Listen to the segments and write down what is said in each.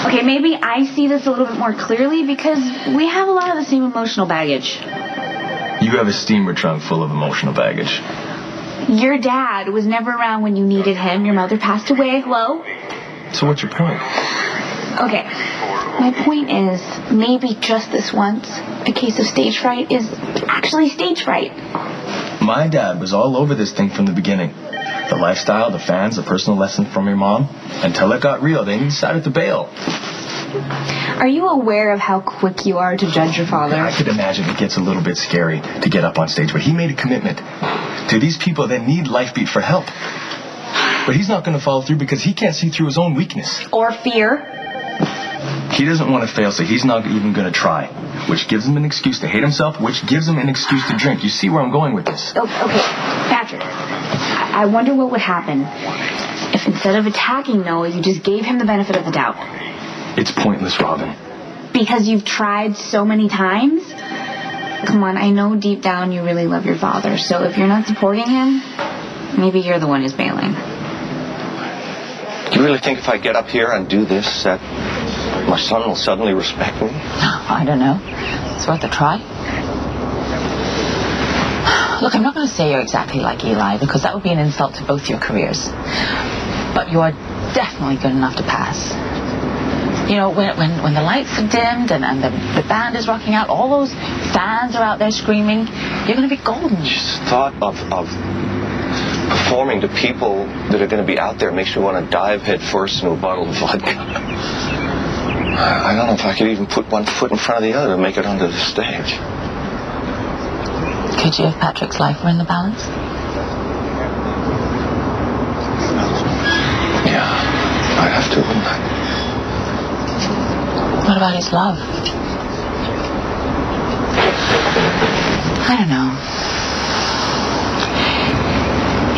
Okay, maybe I see this a little bit more clearly because we have a lot of the same emotional baggage. You have a steamer trunk full of emotional baggage. Your dad was never around when you needed him. Your mother passed away. Hello? So what's your point? Okay. My point is, maybe just this once, a case of stage fright is actually stage fright. My dad was all over this thing from the beginning. The lifestyle, the fans, a personal lesson from your mom. Until it got real, then he decided to bail. Are you aware of how quick you are to judge your father? I could imagine it gets a little bit scary to get up on stage, but he made a commitment to these people that need Lifebeat for help. But he's not going to follow through because he can't see through his own weakness. Or fear. He doesn't want to fail, so he's not even going to try. Which gives him an excuse to hate himself, which gives him an excuse to drink. You see where I'm going with this? Oh, okay, Patrick. I wonder what would happen if instead of attacking Noah, you just gave him the benefit of the doubt. It's pointless, Robin. Because you've tried so many times? Come on, I know deep down you really love your father, so if you're not supporting him, maybe you're the one who's bailing. Do you really think if I get up here and do this, that my son will suddenly respect me? I don't know. It's worth a try. Look, I'm not going to say you're exactly like Eli, because that would be an insult to both your careers. But you are definitely good enough to pass. You know, when the lights are dimmed and the band is rocking out, all those fans are out there screaming, you're going to be golden. Just thought of performing to people that are going to be out there makes me want to dive head first into a bottle of vodka. I don't know if I could even put one foot in front of the other to make it onto the stage. Could you if Patrick's life were in the balance? Yeah, I'd have to, wouldn't I? What about his love? I don't know.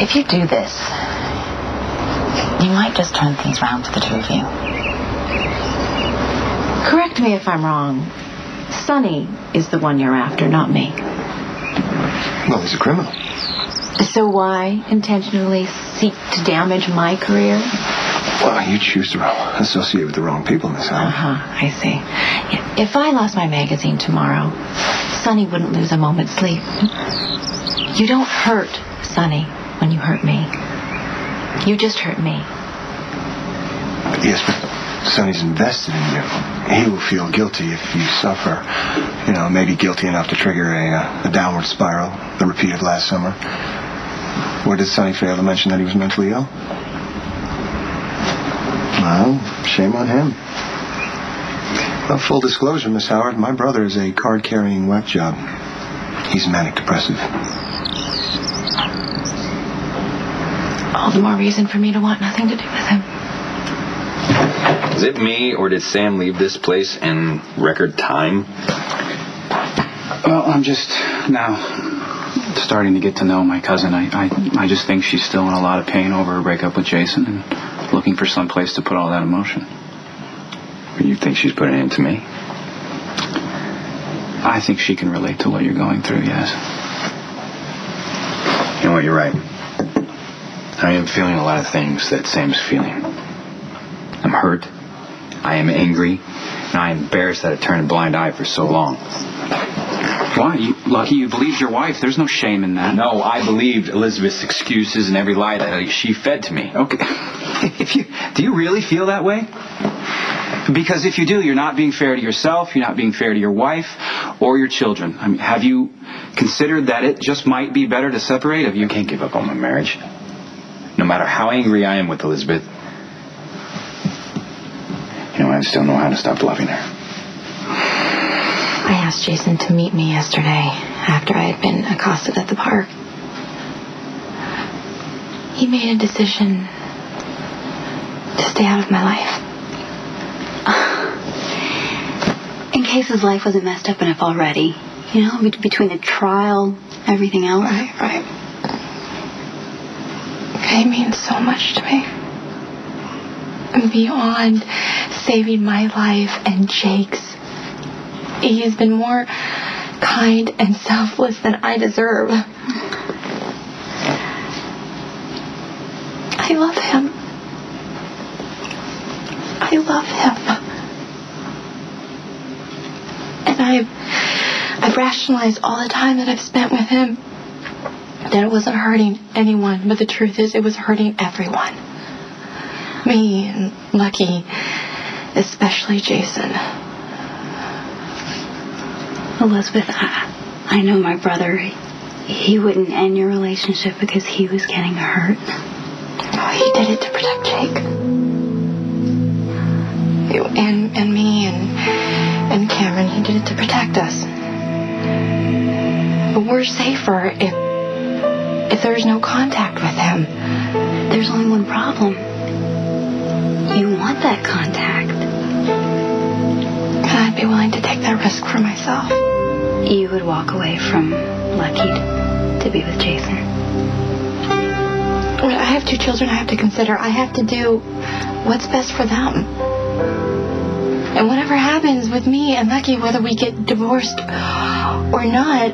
If you do this, you might just turn things around for the two of you. Correct me if I'm wrong. Sonny is the one you're after, not me. Well, he's a criminal. So why intentionally seek to damage my career? Well, you choose to associate with the wrong people, Miss Howard. I see. If I lost my magazine tomorrow, Sonny wouldn't lose a moment's sleep. You don't hurt Sonny when you hurt me. You just hurt me. Yes, but Sonny's invested in you. He will feel guilty if you suffer. You know, maybe guilty enough to trigger a downward spiral, the repeat of last summer. Or did Sonny fail to mention that he was mentally ill? Well, shame on him. Well, full disclosure, Miss Howard, my brother is a card-carrying whack job. He's manic-depressive. All the more reason for me to want nothing to do with him. Is it me, or did Sam leave this place in record time? Well, I'm just now starting to get to know my cousin. I just think she's still in a lot of pain over her breakup with Jason and looking for some place to put all that emotion. You think she's putting it into me? I think she can relate to what you're going through, yes. You know what, you're right. I am feeling a lot of things that Sam's feeling. I'm hurt. I am angry. And I am embarrassed that I turned a blind eye for so long. Why? Lucky you believed your wife. There's no shame in that. No, I believed Elizabeth's excuses and every lie that she fed to me. Okay. Do you really feel that way? Because if you do, you're not being fair to yourself, you're not being fair to your wife or your children. I mean, have you considered that it just might be better to separate? Have you can't give up on my marriage. No matter how angry I am with Elizabeth, you know, I still know how to stop loving her. I asked Jason to meet me yesterday after I had been accosted at the park. He made a decision to stay out of my life. In case his life wasn't messed up enough already. You know, between the trial, everything else. Right. He means so much to me. And beyond saving my life and Jake's, he has been more kind and selfless than I deserve. I love him. I love him. And I've rationalized all the time that I've spent with him that it wasn't hurting anyone, but the truth is it was hurting everyone. Me and Lucky, especially Jason. Elizabeth, I know my brother, he wouldn't end your relationship because he was getting hurt. Oh, he did it to protect Jake. And me and Cameron, he did it to protect us. But we're safer if there's no contact with him. There's only one problem. You want that contact. And I'd be willing to take that risk for myself. You would walk away from Lucky to be with Jason. I have 2 children I have to consider. I have to do what's best for them. And whatever happens with me and Lucky, whether we get divorced or not,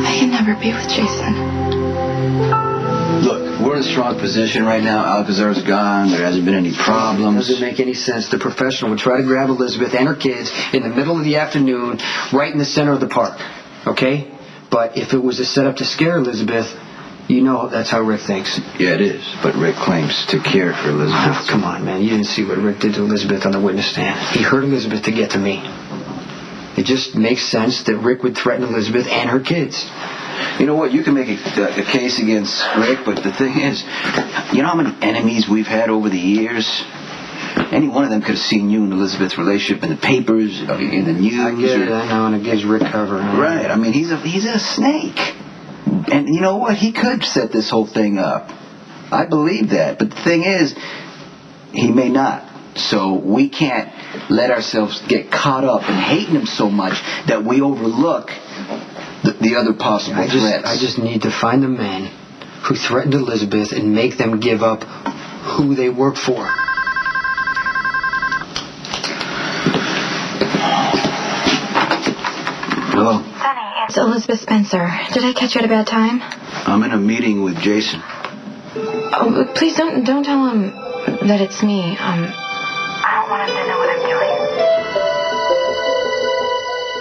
I can never be with Jason. Look, we're in a strong position right now. Alcazar's gone. There hasn't been any problems. Doesn't make any sense. The professional would try to grab Elizabeth and her kids in the middle of the afternoon, right in the center of the park. Okay? But if it was a setup to scare Elizabeth, you know that's how Rick thinks. Yeah, it is. But Rick claims to care for Elizabeth. Oh, come on, man. You didn't see what Rick did to Elizabeth on the witness stand. He hurt Elizabeth to get to me. It just makes sense that Rick would threaten Elizabeth and her kids. You know what? You can make a case against Rick, but the thing is, you know how many enemies we've had over the years? Any one of them could have seen you and Elizabeth's relationship in the papers, in the news. I get it, I know, and it gives Rick cover. Right. I mean, he's a snake. And you know what? He could set this whole thing up. I believe that. But the thing is, he may not. So we can't let ourselves get caught up in hating him so much that we overlook the other possible threats. I just need to find the men who threatened Elizabeth and make them give up who they work for. Hello? Sonny, it's Elizabeth Spencer. Did I catch you at a bad time? I'm in a meeting with Jason. Oh, please don't tell him that it's me. I don't want him to know what I'm doing.